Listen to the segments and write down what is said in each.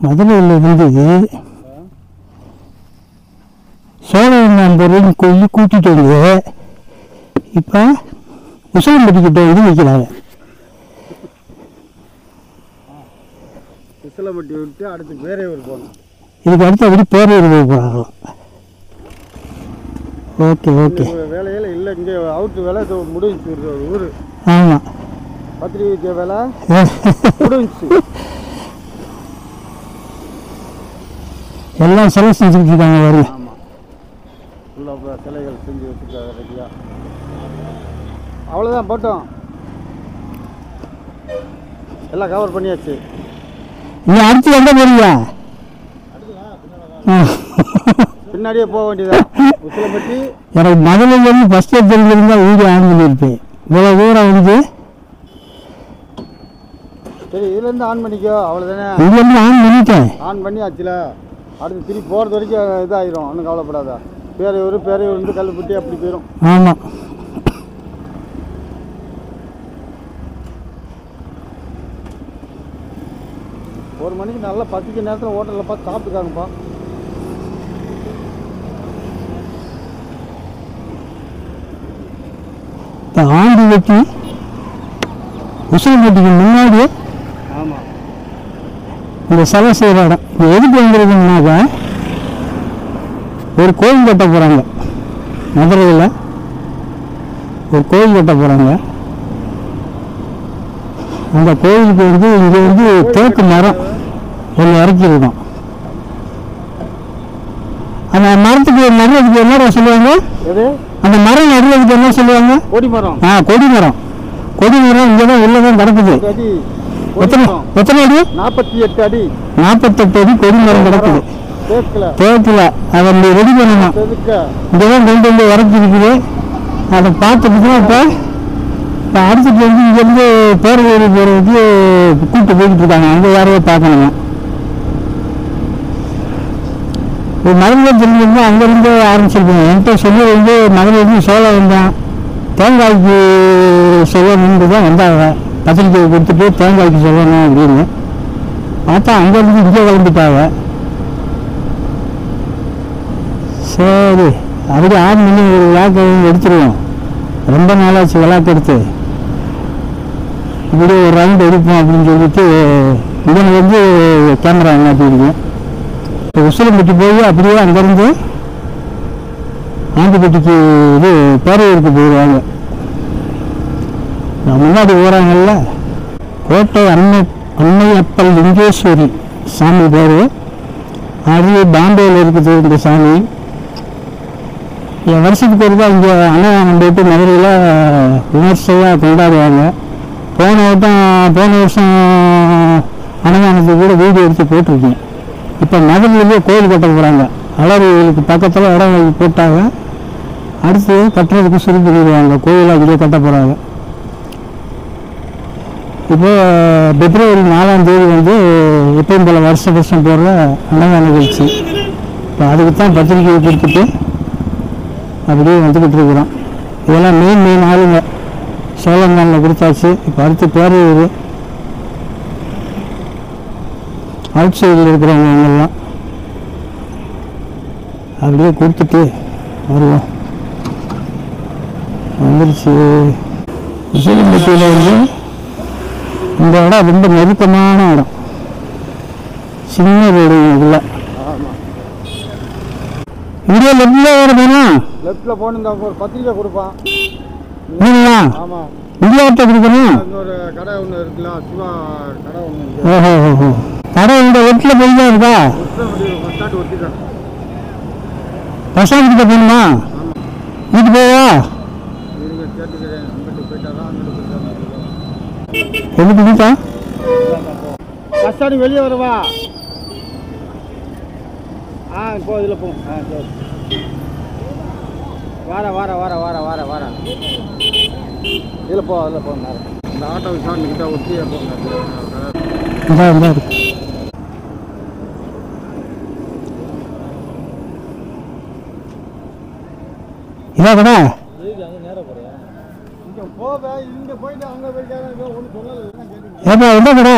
மதுரையில் இருந்து சோழவந்தாம்பூரின் கொல்லி கூட்டிட்டு வந்து இப்போ உசிலம்பட்டிக்கிட்ட வந்து நிற்கிறாங்க. உசிலம்பட்டி விட்டு அடுத்து பேரையூர் போகணும். இதுக்கு அடுத்து அப்படி பேரையூர் போகிறாங்களாம். Okay okay. வேலையில் இல்லை, இங்கே அவுட்டு வேலை முடிஞ்சு ஊர். ஆமாம், பத்திரிக்கை வேலை முடிஞ்சு. எல்லாம் சிலை செஞ்சுக்கிட்டு இருக்காங்க. வருங்க. ஆமாம், ஃபுல்லாக சிலைகள் செஞ்சு வச்சுருக்காங்க ரெடியாக. அவ்வளோதான், போட்டோம், எல்லாம் கவர் பண்ணியாச்சு. நீ அடுத்து எங்கே போறீங்க? பின்னாடியே போக வேண்டியதான். உசிலம்பட்டி எனக்கு மதுரையிலேருந்து ஃபஸ்ட்டே தெரிஞ்சிருந்தால் வீடியோ ஆன் பண்ணியிருப்பேன். இவ்வளோ தூரம் வந்து சரி, இதுலேருந்து ஆன் பண்ணிக்கோ, அவ்வளோதானே. இதுலேருந்து ஆன் பண்ணிட்டேன். ஆன் பண்ணி ஆச்சுல, அடுத்து திருப்பி போகிறது வரைக்கும் இதாகிடும். ஒன்றும் கவலைப்படாத. பேரையூர் வந்து கல்லுப்பட்டி அப்படி போயிடும். ஆமாம், ஒரு மணிக்கு நல்லா பசிக்க நேரத்தில் ஹோட்டலில் பார்த்து சாப்பிட்டுக்காங்கப்பா. இப்போ ஆண்டி வெட்டி உசிலம்பட்டிக்கு முன்னாடியே ஆமாம் இந்த சிலை செய்கிற இடம். இது எதுக்கு வந்துருக்குன்னாக்கா ஒரு கோயில் கட்ட போகிறாங்க. மதுரையில் ஒரு கோயில் கட்ட போகிறாங்க. அந்த கோயிலுக்கு வந்து இங்கே வந்து தேக்கு மரம் ஒன்று இறக்கிருக்கோம். அந்த மரத்துக்கு நடுறதுக்கு என்ன சொல்லுவாங்க? அந்த மரம் நடுறதுக்கு என்ன சொல்லுவாங்க? கொடிமரம். கொடிமரம். கொடிமரம் இங்கே தான் உள்ளே தான் கிடக்குது. எத்தனை அடி? 48 அடி. 48 அடி கொடிமரம் கிடக்குது தேக்கில். அதை ரெடி பண்ணணும். இங்கே தான் கொண்டு வந்து இறக்கிருக்குது. அதை பார்த்துட்டு தான் இப்போ அடுத்துட்டு வந்து இங்கேருந்து பேரையூர் போகிறதுக்கு கூப்பிட்டு போய்கிட்டு இருக்காங்க. அங்கே யாரையோ பார்க்கணுங்க. ஒரு மதுரையில் தெரிஞ்சிருந்தா அங்கேருந்து ஆரம்பிச்சிருக்கோம். என்கிட்ட சொல்லி வந்து மதுரையிலேருந்து சோழம் வந்தேன், தேங்காய்க்கு சொல்லணுன்ட்டு தான் வந்தாங்க. பத்திரிக்கை கொடுத்துட்டு தேங்காய்க்கு சொல்லணும் அப்படின்னு பார்த்தா அங்கேருந்து இங்கே கிளம்பிட்டாங்க. சரி, அப்படியே ஆன் பண்ணி ஒரு விளாக்கு எடுத்துருவோம். ரொம்ப நாளாச்சு விளாக்கு எடுத்து. இப்படி ஒரு ரவுண்ட் எடுப்போம் அப்படின்னு சொல்லிட்டு இதனை வந்து கேமரா மாட்டிருக்கேன். இப்போ உசிலம்பட்டி போய் அப்படியே அங்கேருந்து ஆண்டிப்பட்டிக்கு இது பேரையூருக்கு போயிடுவாங்க. முன்னாடி போகிறாங்கல்ல, கோட்டை அன்னையப்பல் லிங்கேஸ்வரி சாமி பேர். அது பாம்பேயில் இருக்குது இந்த சாமி. என் வருஷத்துக்கு ஒருக்கா இங்கே அன்னதானம் போட்டு மதுரையில் விமர்சையாக கொண்டாடுவாங்க. போன வருஷம் அன்னதானத்துக்கு கூட வீடியோ எடுத்து போட்டிருக்கேன். இப்போ மதுரையிலேயே கோயில் கட்ட போகிறாங்க. அலரிகளுக்கு பக்கத்தில் இடம் போட்டாங்க. அடுத்து கட்டுறதுக்கு சுரு பண்ணிடுவாங்க. கோயிலை அங்கேயே கட்ட போகிறாங்க. இப்போ பிப்ரவரி 4ஆம் தேதி வந்து எப்பயும் போல் வருஷம் போடுற அன்னதான நிகழ்ச்சி. இப்போ அதுக்கு தான் பத்திரிக்கையை கொடுத்துட்டு அப்படியே வந்துக்கிட்டு இருக்கிறோம். இதெல்லாம் மெயின் ஆளுங்க. சோழந்தானில் கொடுத்தாச்சு. இப்போ அடுத்து பேரையூர், அவுட் சைடில் இருக்கிறவங்க இவங்கெல்லாம் அப்படியே கொடுத்துட்டு வருவோம். வந்துருச்சு. உசிலம்பட்டியில் வந்து இந்த இடம் ரொம்ப நெருக்கமான இடம். சின்ன ரோடு இதில். இங்கே லெஃப்டில் வரணும்னா லெஃப்டில் போகணும். ஒரு பத்திரிக்கை கொடுப்பான். ஆமாம், இந்தியாட்ட கொடுக்கணும். இன்னொரு கடை ஒன்று இருக்குல்ல, சிவா கடை ஒன்று. ஓஹோ, கடை இந்த லெஃப்டில் போய் தான் இருக்கா? பஸ் ஸ்டாண்ட் கிட்ட போகணுமா? வீட்டு போவா? எதுக்கு வீட்டா? பஸ் ஸ்டாண்டு வெளியே வரவா? இப்போ இதில் போ. சரி, வார இதில் போ. அதில் போ. இந்த ஆட்டோ ஸ்டாண்டுக்கிட்ட ஒட்டியே போங்க. இதான் கடை. ஏப்பா என்ன கடை?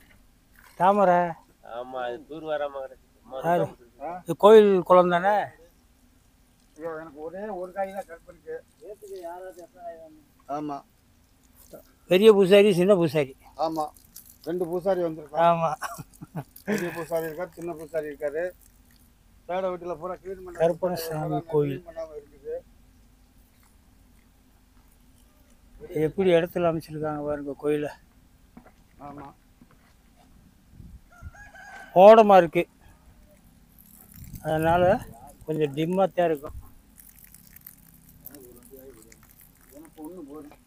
தாமரை ஆமாம் அது தூர் வராமல் யாரு இது கோயில் குளம் தானே? ஐயோ எனக்கு ஒரே ஒரு காய் தான் கட் பண்ணிருக்கு. ஆமாம் பெரிய பூசாரி சின்ன பூசாரி. ஆமாம் 2 பூசாரி வந்திருக்காங்க. ஆமாம், பெரிய பூசாரி இருக்கார், சின்ன பூசாரி இருக்காரு. தேட வீட்டில் பூரா க்ளீன் பண்ண கருப்பணசாமி கோயில் பண்ணாமல் இருக்குது. எப்படி இடத்துல அமைச்சிருக்காங்க பாருங்க கோயிலை. ஆமாம் ஓடமாக இருக்குது, அதனால் கொஞ்சம் டிம்மாக தான் இருக்கும். எனக்கு ஒன்று போதும்.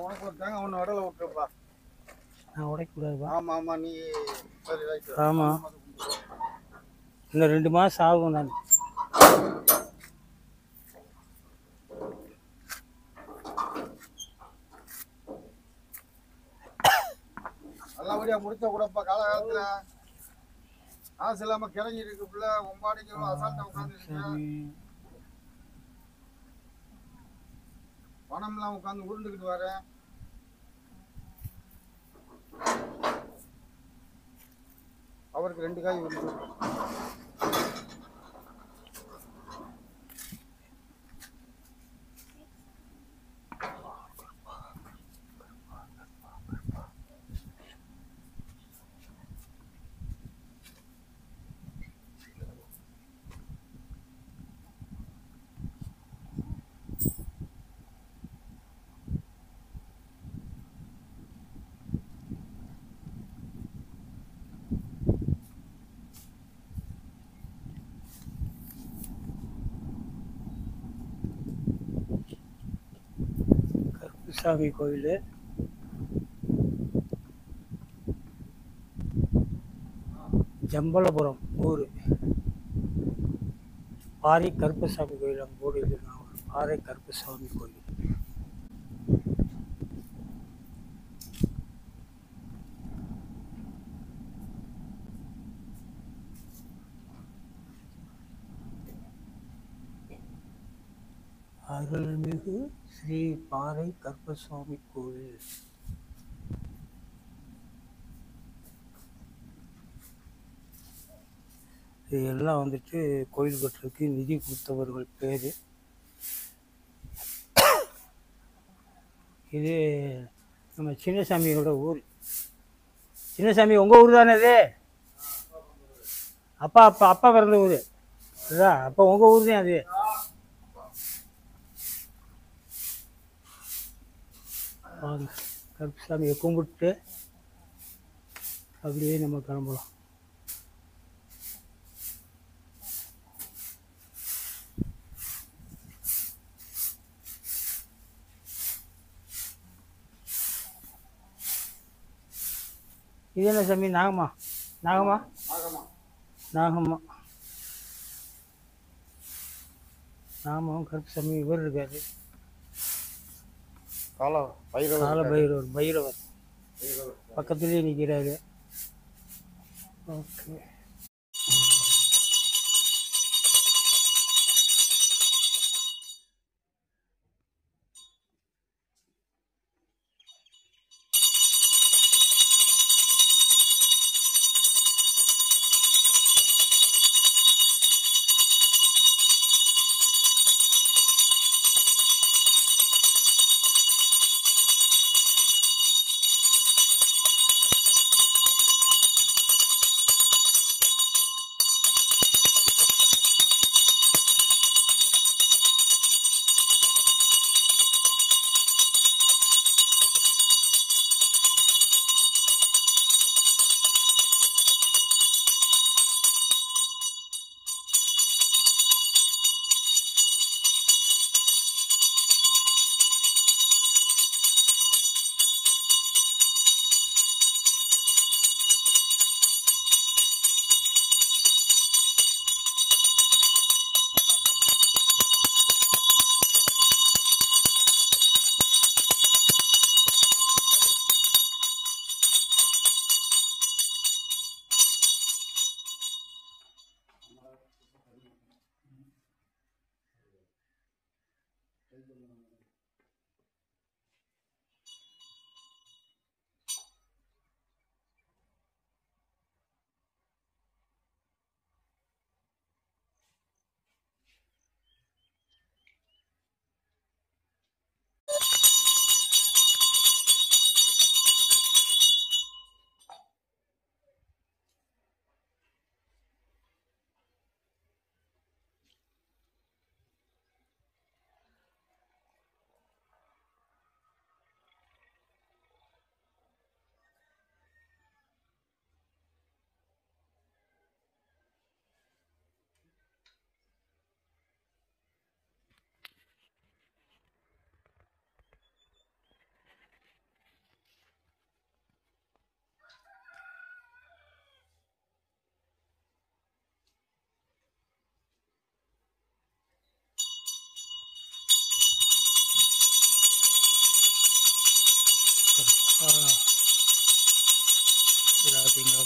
உனக்கு ஒரு தேங்காய் ஒன்று வடலை விட்டுருப்பா. நான் உடைக்கக்கூடாதுப்பா. ஆமாம் ஆமாம் நீ சரி ரைட்டு. ஆமாம், இன்னும் 2 மாதம் ஆகும். நான் நல்லபடியாக முடிச்ச கூடப்பா. காலகாலத்தில் காசு இல்லாமல் கிறங்கி இருக்கு பிள்ளை. ஒம்பாடிக்கு அசால்ட்டாக உட்காந்துருக்கு. பணம் இல்லாமல் உட்காந்து உருண்டுக்கிட்டு வரேன். அவருக்கு 2 காய் உருண்டு. சாமி கோயில் ஜம்பலபுரம் ஊர். பாறை கருப்பசாமி கோயில் அங்கே போர்டு எழுதிருக்காங்க. பாறை கருப்பசாமி கோயில். அருள்மிகு ஸ்ரீ பாறை கருப்பசாமி கோயில். இதெல்லாம் வந்துட்டு கோயில் கட்டுறதுக்கு நிதி கொடுத்தவர்கள் பேர். இது நம்ம சின்னசாமியோட ஊர். சின்னசாமி உங்கள் ஊர் தானே இது? அப்பா பிறந்த ஊர் அதுதான். அப்போ உங்கள் ஊர் தான் அது. வாங்க கருப்பசாமியை கும்பிட்டு அப்படியே நம்ம கிளம்பலாம். இது என்ன சாமி? நாகம்மா நாகம்மாவும் கருப்பசாமி இவர் இருக்காரு. கால பைரவர் பக்கத்துலேயே நிற்கிறாரு. ஓகே.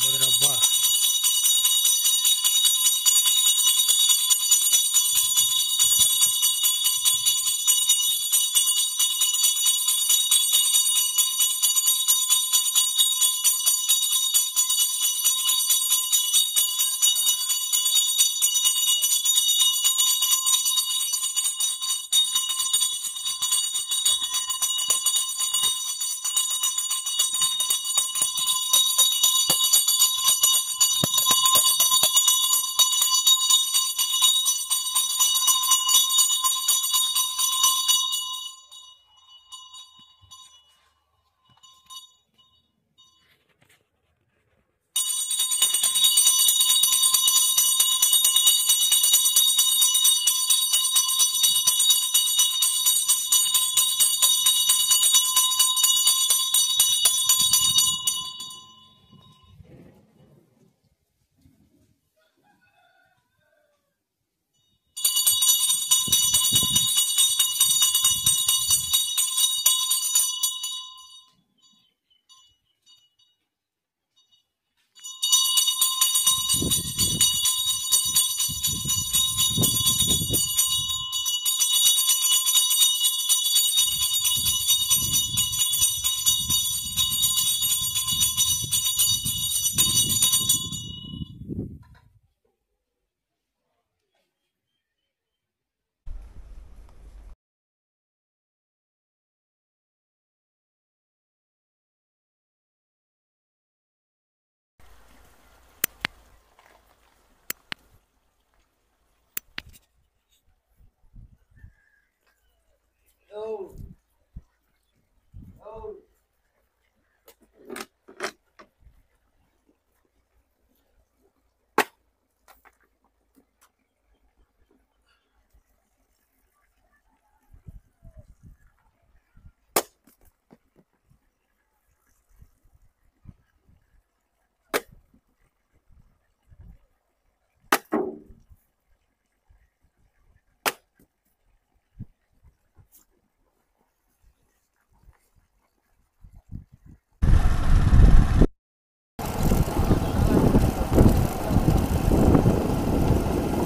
பத்திரப்பா.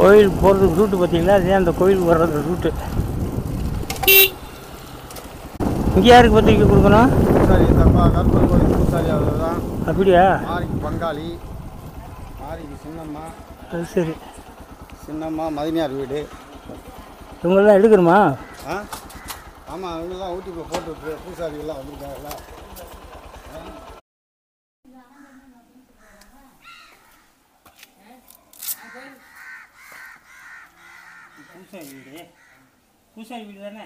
கோயில் போகிறதுக்கு ரூட்டு பார்த்தீங்களா? அதே அந்த கோயிலுக்கு வர்றது ரூட்டு. இங்கே யாருக்கு பத்திரிக்கை கொடுக்கணும்? பூசாரி தப்பா கருப்பன் கோயில் பூசாரி அவர் தான். அப்படியா? மாரிக்கு பங்காளி, மாரிக்கு சின்னம்மா. அது சரி. சின்னம்மா மதினியார் வீடு. இவங்கெல்லாம் எடுக்கணுமா? ஆமாம், இவங்கெல்லாம் ஊட்டிக்குள்ளே போட்டு பூசாரிகள்லாம் வந்திருக்காங்களா? பூசாரி வீடு தானே?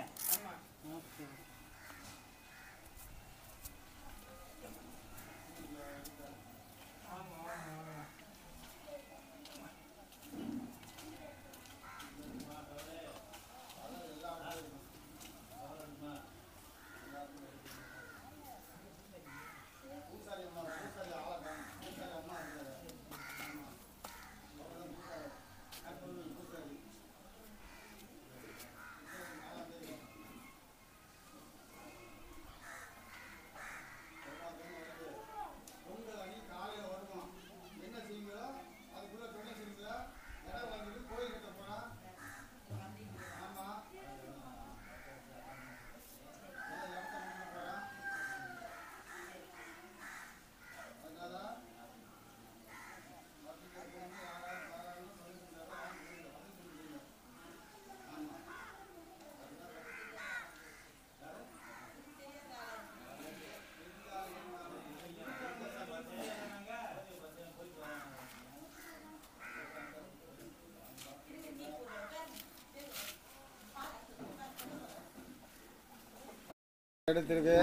எடுத்துருக்கு,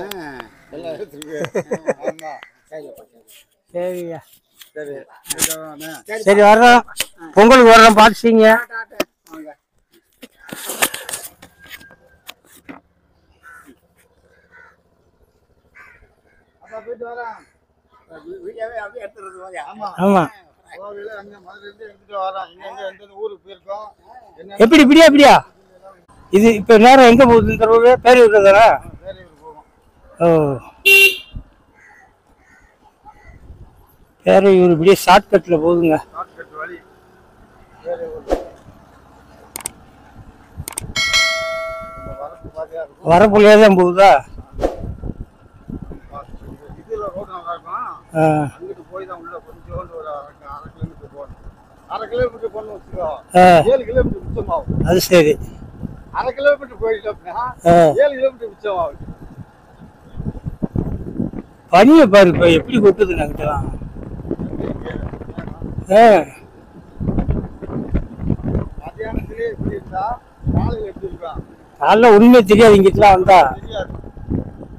எல்லாம் எடுத்துருக்கு. ஆமாம், சரிங்க. சரி சரி, வர்றோம். பொங்கலுக்கு வர்றோம், பார்த்துச்சிங்க. அப்பா போயிட்டு வரேன். ஆமாம். மதுரையிலேருந்து எடுத்துகிட்டு வரேன். இங்கே எந்த ஊருக்கு போயிருக்கோம்? எப்படி இப்படியா? இது இப்போ நேரம் எங்கே போகுது? இந்த ரோடு பேரூர் தானே? வேலையூர் போகும். ஓ, பேரையூர் இப்படியே ஷார்ட்கட்டில் போகுதுங்க. ஷார்ட்கட் வழி வரப்புள்ளையே தான் போகுதா? இதில் ரோடு நல்லா இருக்கும். அங்கிட்டு போய் தான் உள்ள கொஞ்சோண்டு ஒரு அரை கிலோமீட்டர் போகணும். அரை கிலோமீட்டர் போகணும்னு வச்சுக்கோ, 7 கிலோமீட்டர் மிச்சமாகும். அது சரி. அரை கிலோமீட்டர் போயிட்டோம்னா 7 கிலோமீட்டர் மிச்சமாகும். பனியை பாரு இப்போ எப்படி கொட்டுது நாங்கிட்டலாம். மத்தியானத்திலே எப்படி இருந்தா காலையில் எப்படி இருக்கான் காலைல உண்மை தெரியாது. இங்கிட்டலாம் வந்தா தெரியாது.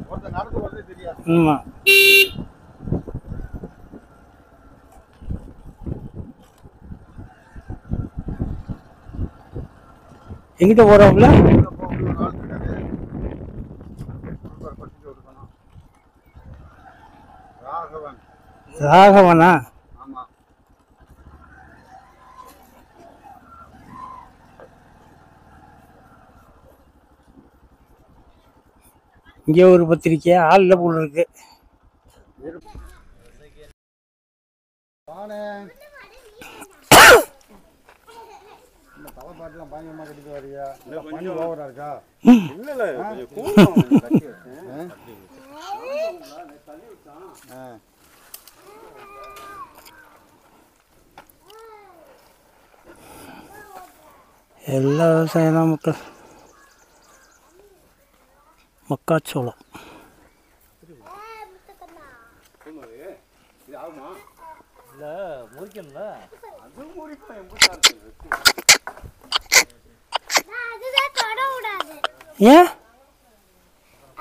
ஒருத்தர் நடந்து வரதே தெரியாது. ஆமா. எங்கிட்ட போறாப்புல ராகவன். ராகவனா? ஆமா. இங்கே ஒரு பத்திரிக்கை ஆள்ல போல இருக்கு. தலைப்பாட்டுலாம் பயங்கரமா கட்டிட்டு வரியா? பனி ஓவரா இருக்கா? எல்லா விவசாயம் தான் மக்கள். மக்காச்சோளம். ஏன்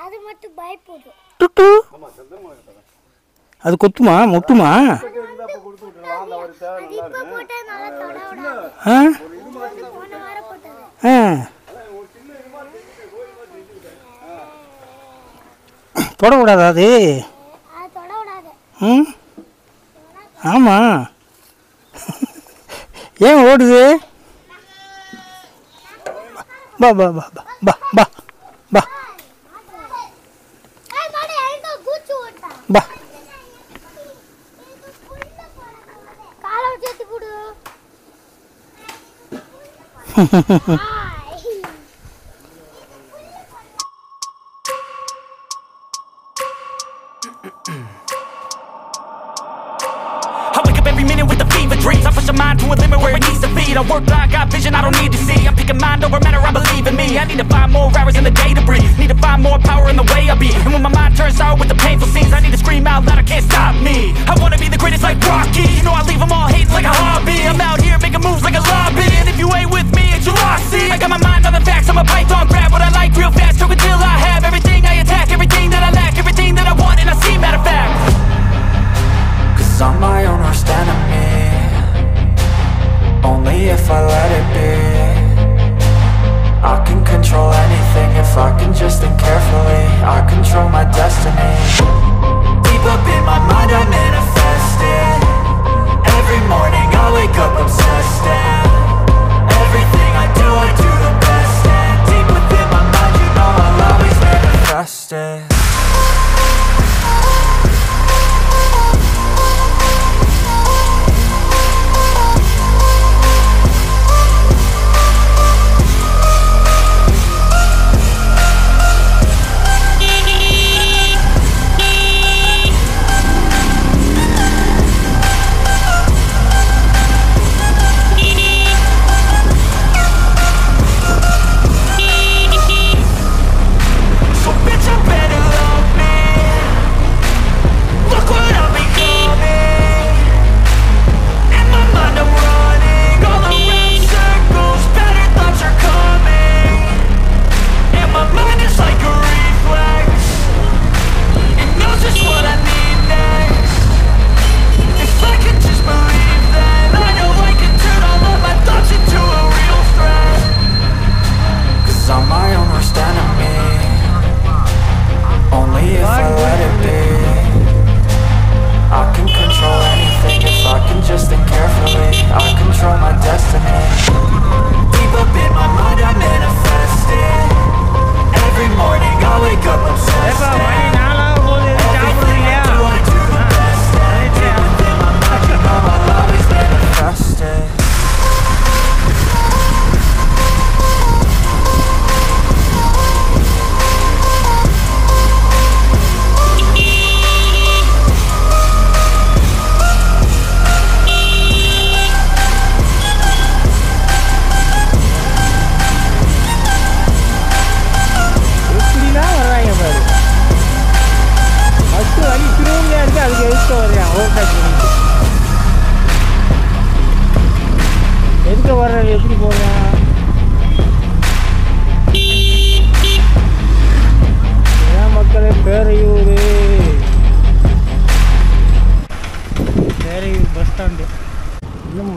அது மட்டும் பயப்படும். அது கொத்துமா மொட்டுமா? தொடக்கூடாதா அது? ம் ஆமா. ஏன் ஓடுது? பா பா பா பா பா பா பா. Every minute with the fever dreams, I push my mind to a limit where it needs to be. I work like I got vision I don't need to see. I'm picking mind over matter, I believe in me. I need to find more hours in the day to breathe. Need to find more power in the way I be. And when my mind turns sour with the painful scenes, I need to scream out loud, I can't stop me. I wanna be the greatest like Rocky. You know I leave them all hating like a hobby. I'm out here making moves like a lobby. And if you ain't with me, it's your loss. See, I got my mind on the facts, I'm a python, grab what I like real fast. Took until I have everything I attack, everything that I lack, everything that I want, and I see matter of fact. Cause I'm my own worst enemy. Only if I let it be. I can control anything if I can just think carefully. I control my destiny. Deep up in my mind I manifest it. Every morning I wake up obsessed, and everything I do the best. And deep within my mind you know I'll always manifest it.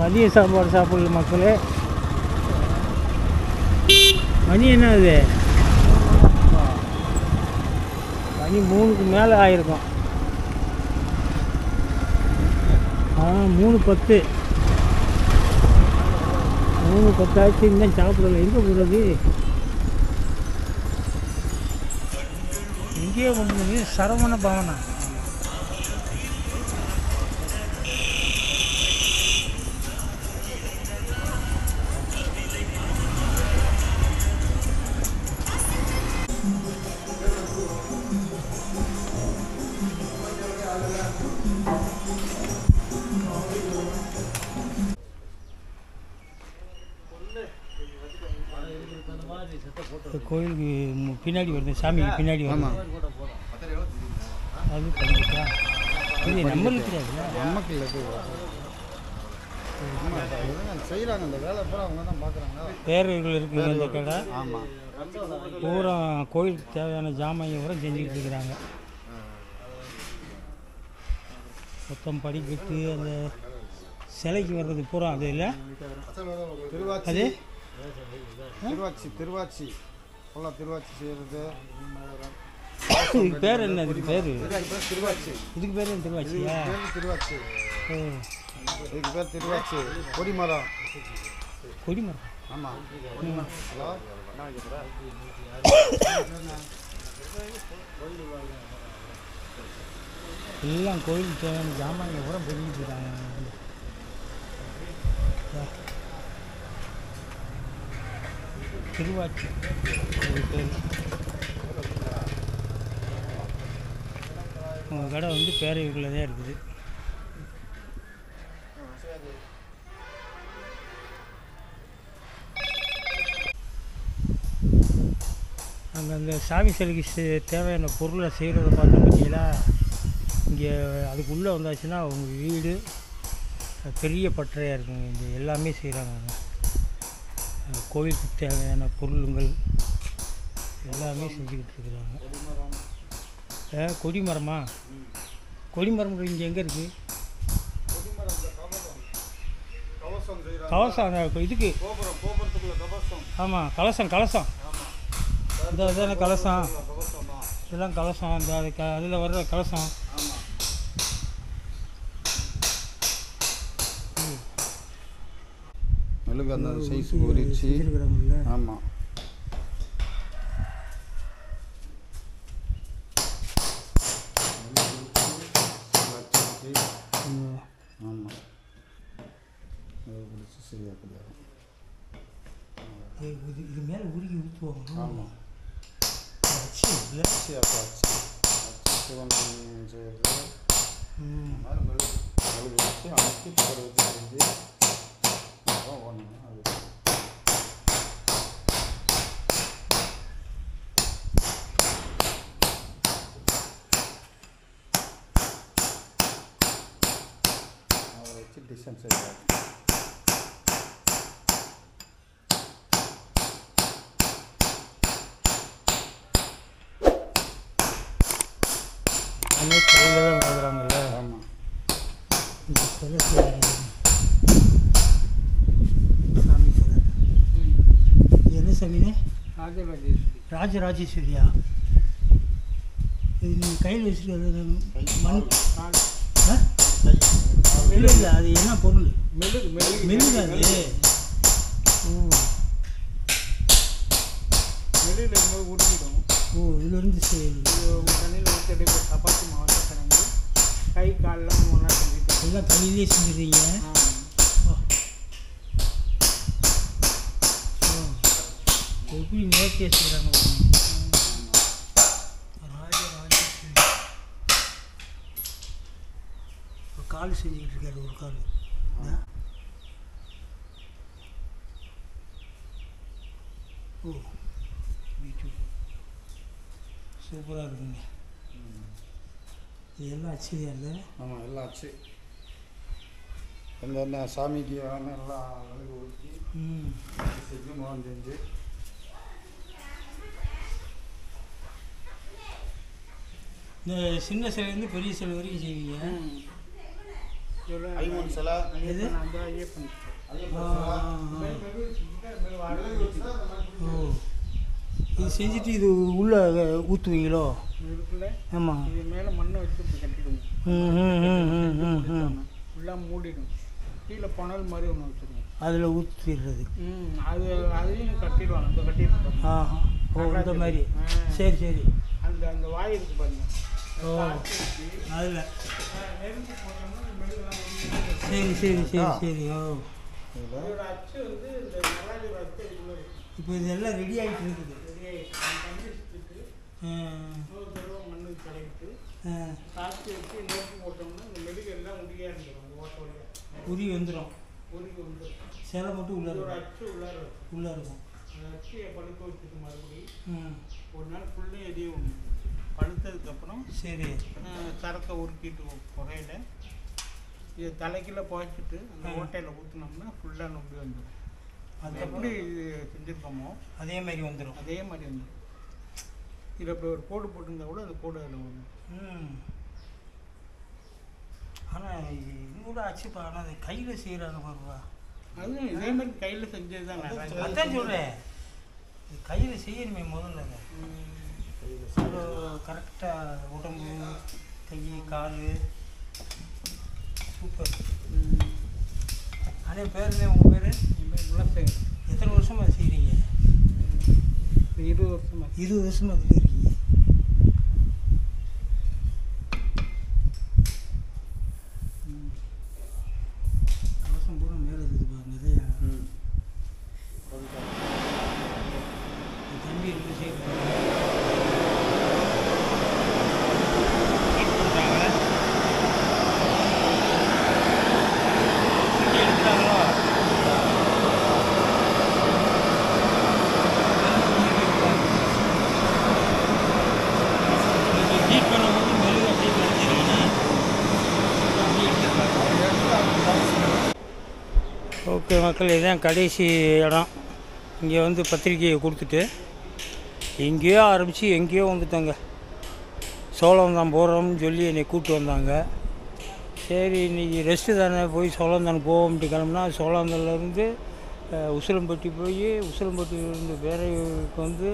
மதிய சாப்பாடு சாப்பிடல மக்களே. மணி என்ன அது? மணி 3க்கு மேலே ஆயிருக்கும். 3:10 ஆச்சு. இன்னும் சாப்பிடல. எங்கே போகிறது? இங்கேயே வந்து சரவண பவனா. கோயிலுக்கு பின்னாடி வருது, சாமிக்கு பின்னாடி வருது. அது கண்டிப்பா இது நம்மளுக்கு தெரியாதுல்ல, நமக்கு இல்லை செய்கிறாங்க. அந்த வேலை பூரா அவங்க தான் பார்க்குறாங்க. பேர்கள் இருக்குங்க இந்த கடை. ஆமாம், பூரா கோயிலுக்கு தேவையான ஜாமான் பூரா செஞ்சுக்கிட்டு இருக்கிறாங்க. மொத்தம் படிக்கட்டு அந்த சிலைக்கு வர்றது பூரா அது இல்லை. திருவாச்சி திருவாச்சி ஃபுல்லாக திருவாச்சி செய்கிறது. இதுக்கு பேர் என்ன? இதுக்கு பேர் திருவாச்சி. இதுக்கு பேர் என்ன? திருவாச்சியா? திருவாச்சி. ஓ, இதுக்கு பேர் திருவாச்சி. கொடிமரம். கொடிமரம். ஆமாம். ஹலோ, எல்லாம் கோயிலுக்கு தேவையான ஜாமான் பூரா பெருகிட்டு இருக்காங்க. திருவாச்சி பேர். உங்கள் கடை வந்து பேரைக்குள்ளே தான் இருக்குது. அங்கே அந்த சாமி சிலைக்கு தேவையான பொருளை செய்கிறத பார்த்து பார்த்தீங்களா, இங்கே அதுக்குள்ளே வந்தாச்சுன்னா அவங்க வீடு பெரிய பட்டறையாக இருக்குங்க. இங்கே எல்லாமே செய்கிறாங்க. கோவிலுக்கு தேவையான பொருளுங்கள் எல்லாமே செஞ்சுக்கிட்டு இருக்கிறாங்க. கொடிமரமா? கொடிமரம் இங்கே எங்கே இருக்குது? கவசம் இதுக்கு. ஆமாம், கலசம். இந்த இதான கலசம். இதெல்லாம் கலசம். அந்த அதில் வர்ற கலசம். மெழுகு அந்த சைஸ் பொரிச்சு. ஆமாம், ஆமாம், பிடிச்சி செய்யக்கூடாது. இது மேலே உருகி ஊற்றுவாங்க. ஆமாம், இல்லை சிவன் செய்கிறது. மெழுகு வச்சு அமுக்கி பகல் வச்சு செஞ்சு ஒன்று. அது அதை வச்சு டிசைன் செய்கிறாங்க. கையில் தான் வாங்குறாங்கல்ல. ஆமாம், இந்த சிலை செய்கிறாங்க. சாமி சிலை. இது என்ன சாமினே? ராஜராஜேஸ்வரியா? இது நீங்கள் கையில் வச்சுருக்கிறது மண்? இல்லை அது என்ன பொருள்? மெழுகு. அது ஓ, இதுலேருந்து தண்ணியில் ஊற்றி அப்படியே சப்பாத்தி மாவு கலந்து கை காலெலாம் ஒன்றா செஞ்சுட்டு எல்லாம் கையிலே செஞ்சுருவீங்க. எப்படி நேர்த்தியாக செய்கிறாங்க. ராஜராஜேஸ்வரி ஒரு கால் செஞ்சுக்கிட்டு இருக்காரு. ஒரு கால் ஓ, சூப்பராக இருக்குங்க. இது எல்லாம் அச்சுதியா இல்லை? ஆமாம், எல்லாம் ஆச்சு. இந்த சாமிக்கு எல்லாம் மெழுகு ஊற்றி செஞ்சு முகம் செஞ்சு இந்த சின்ன சிலைலேருந்து பெரிய சிலை வரைக்கும் செய்வீங்க. ஐமன் சிலை இது அந்த ஐயப்பன் ஓ இது செஞ்சுட்டு இது உள்ளே ஊற்றுவீங்களோ? இருக்குல்ல ஆமாம். இது மேலே மண்ணை வச்சு இப்படி கட்டிடுவோம். ஃபுல்லாக மூடிடும். கீழே புனல் மாதிரி ஒன்று வச்சுருவோம். அதில் ஊற்றிடுறது. அதையும் கட்டிடுவாங்க. அந்த கட்டிடுவாங்க. ஓ இந்த மாதிரி. சரி சரி. அந்த வாய் இருக்கு பாருங்க. ஓ அதில் நெருங்கி போட்டோம்னா மெழுகுலாம் சரி சரி சரி சரி. ஓ இதோட அச்சு வந்து இந்த நல்லாஜோட அச்சு இதுக்குள்ளே இருக்குது. இப்போ இதெல்லாம் ரெடி ஆகிட்டு இருக்குது. ரெடி ஆகிடுச்சு. தண்ணி வச்சுட்டு இன்னொரு தடவை மண்ணு கலக்கிட்டு காய்ச்சி வச்சு நெருப்பு போட்டோம்னா இந்த மெழுகு எல்லாம் உருகியாக இருந்துடும். அந்த ஓட்ட வழியாக உருகி வந்துடும். உருகி வந்துடும். சிலை மட்டும் உள்ளே இதோட இருக்கும். அச்சு உள்ளே இருக்கும். அந்த அச்சியை பழுக்க வச்சுட்டு மறுபடியும் ஒரு நாள் ஃபுல்லும் எரிய ஒன்று பழுத்ததுக்கப்புறம் சரி சரத்தை உருக்கிட்டு குறையில இதை தலைக்கீழே புதைச்சிட்டு அந்த ஓட்டையில் ஊற்றினோம்னா ஃபுல்லாக நொம்பி வந்துடும். அது எப்படி செஞ்சுருக்கோமோ அதே மாதிரி வந்துடும். அதே மாதிரி வந்துடும். இதில் இப்படி ஒரு கோடு போட்டிருந்தா கூட அந்த கோடு அதில் வரும். ஆனால் இது கூட ஆச்சுப்பா. ஆனால் அது கையில் செய்கிறாங்க பாருப்பா. அதுவும் இதே மாதிரி கையில் செஞ்சது தான் நல்லா. அதான் சொல்கிறேன். இது கையில் செய்யணுமே முதல்ல. அவ்வளோ கரெக்டாக உடம்பு கை கால் சூப்பர். அதே பேருமே உங்கள் பேர்? என் பேர் குலசேகர். எத்தனை வருஷமாக செய்கிறீங்க? 20 வருஷமாக. 20 வருஷமாக அதில் இருக்கீங்க. கலசம் பூரா மேலே இருக்குது பாருங்க. நிறையா தம்பி இருக்கு செய்கிறாங்க. ஓகே மக்கள், இதுதான் கடைசி இடம். இங்கே வந்து பத்திரிக்கையை கொடுத்துட்டு எங்கேயோ ஆரம்பித்து எங்கேயோ வந்துட்டோங்க. சோழவந்தான் போகிறோம்னு சொல்லி என்னை கூப்பிட்டு வந்தாங்க. சரி இன்றைக்கி ரெஸ்ட்டு தானே, போய் சோழவந்தான் போவோம்ட்டு கிளம்புனா சோழவந்தான்லேருந்து உசிலம்பட்டி போய் உசிலம்பட்டியிலேருந்து பேரையூருக்கு வந்து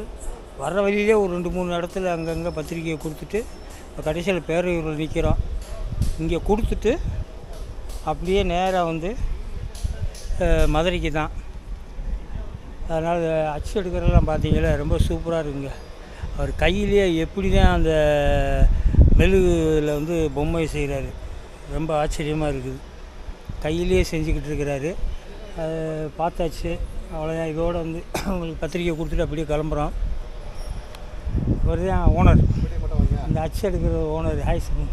வர வழியிலே ஒரு 2-3 இடத்துல அங்கங்கே பத்திரிக்கையை கொடுத்துட்டு இப்போ கடைசியில் பேரையூரில் நிற்கிறோம். இங்கே கொடுத்துட்டு அப்படியே நேராக வந்து மதுரைக்கு தான். அதனால் அச்சு எடுக்கிறதெல்லாம் பார்த்தீங்களா ரொம்ப சூப்பராக இருக்குங்க. அவர் கையிலேயே எப்படி தான் அந்த மெழுகுல வந்து பொம்மை செய்கிறாரு, ரொம்ப ஆச்சரியமாக இருக்குது. கையிலேயே செஞ்சுக்கிட்டு இருக்கிறாரு. பார்த்தாச்சு, அவ்வளோதான். இதோடு வந்து உங்களுக்கு பத்திரிக்கை கொடுத்துட்டு அப்படியே கிளம்புறோம். இவர் தான் ஓனர், இந்த அச்சு எடுக்கிற ஓனர். Hi sir.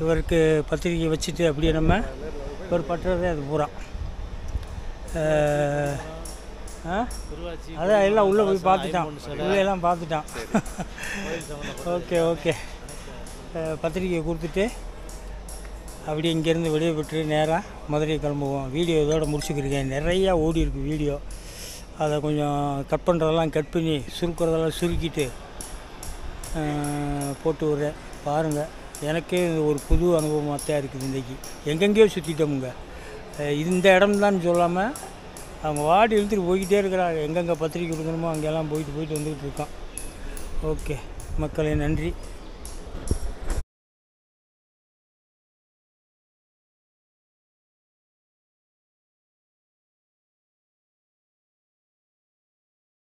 இவருக்கு பத்திரிக்கை வச்சுட்டு அப்படியே நம்ம இவர் பட்டுறதே அது பூரா. அதான் எல்லாம் உள்ளே போய் பார்த்துட்டான், உள்ளெல்லாம் பார்த்துட்டான். Okay okay. பத்திரிக்கையை கொடுத்துட்டு அப்படியே இங்கேருந்து வெளியே விட்டு நேராக மதுரை கிளம்புவோம். வீடியோ இதோடு முடிச்சுக்கிருக்கேன். நிறையா ஓடி இருக்கு வீடியோ. அதை கொஞ்சம் கட் பண்ணுறதெல்லாம் கட் பண்ணி சுருக்கிறதெல்லாம் சுருக்கிட்டு போட்டு விட்றேன். பாருங்கள், எனக்கே ஒரு புது அனுபவமாக தான் இருக்குது. இன்றைக்கி எங்கெங்கேயோ சுற்றிட்டோமுங்க. இந்த இடம்தான் சொல்லாமல் அவங்க வாடி இழுத்துட்டு போய்கிட்டே இருக்கிறாங்க. எங்கெங்கே பத்திரிக்கை கொடுக்கணுமோ அங்கெல்லாம் போயிட்டு வந்துக்கிட்டு இருக்கோம். ஓகே மக்களே, நன்றி.